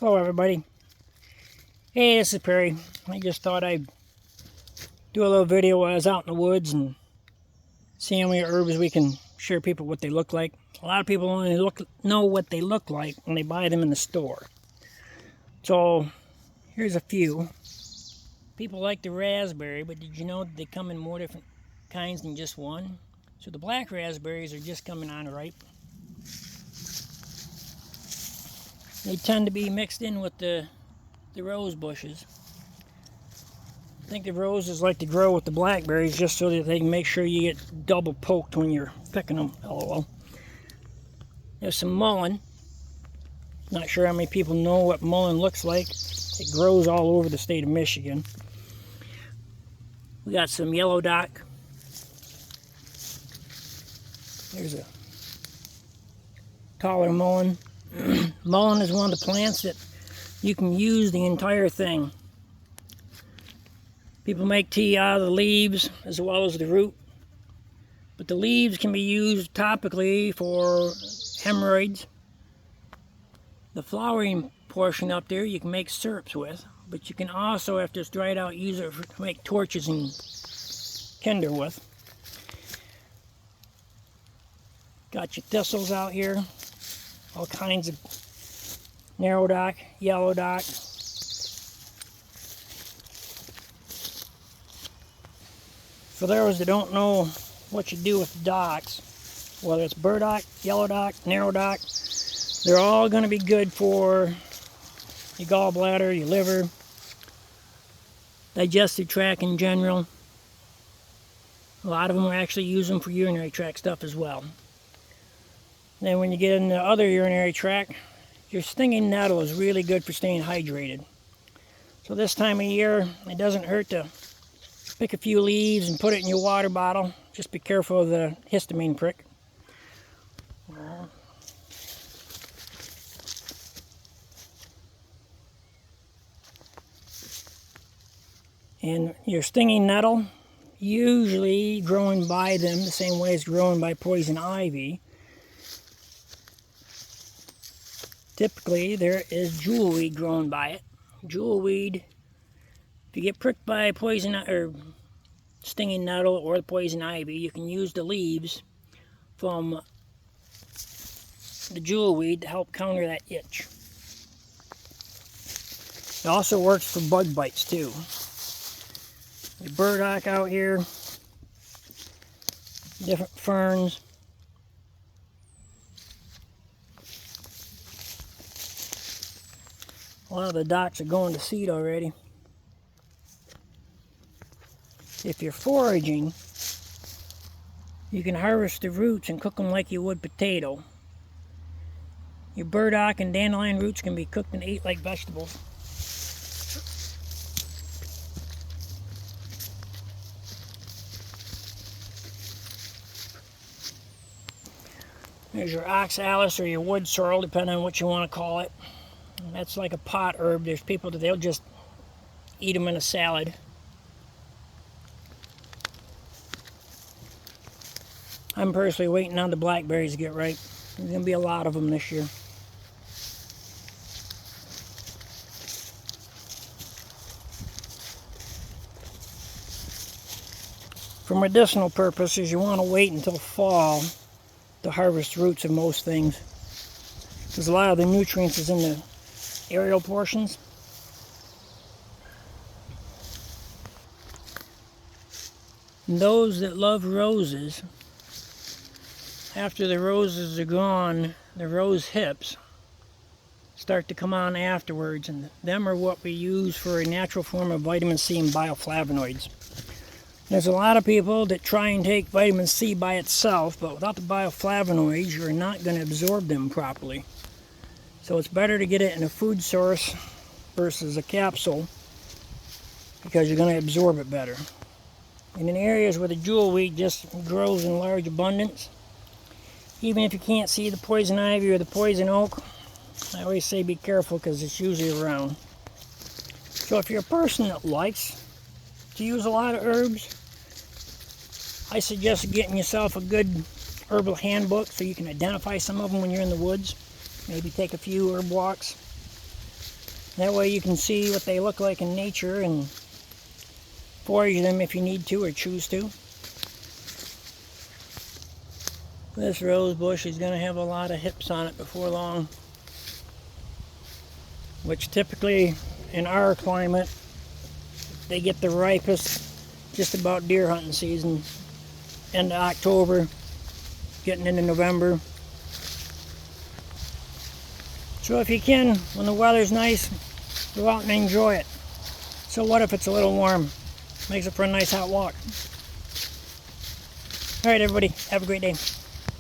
Hello everybody. Hey, this is Perry. I just thought I'd do a little video while I was out in the woods and see how many herbs we can share people what they look like. A lot of people only know what they look like when they buy them in the store. So here's a few. People like the raspberry, but did you know that they come in more different kinds than just one? So the black raspberries are just coming on ripe. They tend to be mixed in with the rose bushes. I think the roses like to grow with the blackberries just so that they can make sure you get double poked when you're picking them. LOL. There's some mullein. Not sure how many people know what mullein looks like. It grows all over the state of Michigan. We got some yellow dock. There's a taller mullein. Mullein is one of the plants that you can use the entire thing. People make tea out of the leaves as well as the root. But the leaves can be used topically for hemorrhoids. The flowering portion up there you can make syrups with. But you can also, after it's dried out, use it to make torches and kindle with. Got your thistles out here. All kinds of narrow dock, yellow dock. For those that don't know what you do with docks, whether it's burdock, yellow dock, narrow dock, they're all going to be good for your gallbladder, your liver, digestive tract in general. A lot of them actually use them for urinary tract stuff as well. Then when you get in the other urinary tract, your stinging nettle is really good for staying hydrated. So this time of year, it doesn't hurt to pick a few leaves and put it in your water bottle. Just be careful of the histamine prick. And your stinging nettle, usually growing by them the same way as growing by poison ivy. Typically, there is jewelweed growing by it. Jewelweed, if you get pricked by poison or stinging nettle or the poison ivy, you can use the leaves from the jewelweed to help counter that itch. It also works for bug bites too. Your burdock out here, different ferns. A lot of the docks are going to seed already. If you're foraging, you can harvest the roots and cook them like you would potato. Your burdock and dandelion roots can be cooked and ate like vegetables. There's your oxalis or your wood sorrel, depending on what you want to call it. And that's like a pot herb. There's people that they'll just eat them in a salad. I'm personally waiting on the blackberries to get ripe. There's going to be a lot of them this year. For medicinal purposes, you want to wait until fall to harvest roots of most things, because a lot of the nutrients is in the aerial portions. And those that love roses, after the roses are gone, the rose hips start to come on afterwards, and them are what we use for a natural form of vitamin C and bioflavonoids. There's a lot of people that try and take vitamin C by itself, but without the bioflavonoids, you're not going to absorb them properly. So it's better to get it in a food source versus a capsule, because you're going to absorb it better. And in areas where the jewelweed just grows in large abundance, even if you can't see the poison ivy or the poison oak, I always say be careful because it's usually around. So if you're a person that likes to use a lot of herbs, I suggest getting yourself a good herbal handbook so you can identify some of them when you're in the woods. Maybe take a few herb walks. That way you can see what they look like in nature and forage them if you need to or choose to. This rose bush is going to have a lot of hips on it before long, which typically in our climate they get the ripest just about deer hunting season, end of October, getting into November. So if you can, when the weather's nice, go out and enjoy it. So what if it's a little warm? Makes it for a nice hot walk. Alright everybody, have a great day.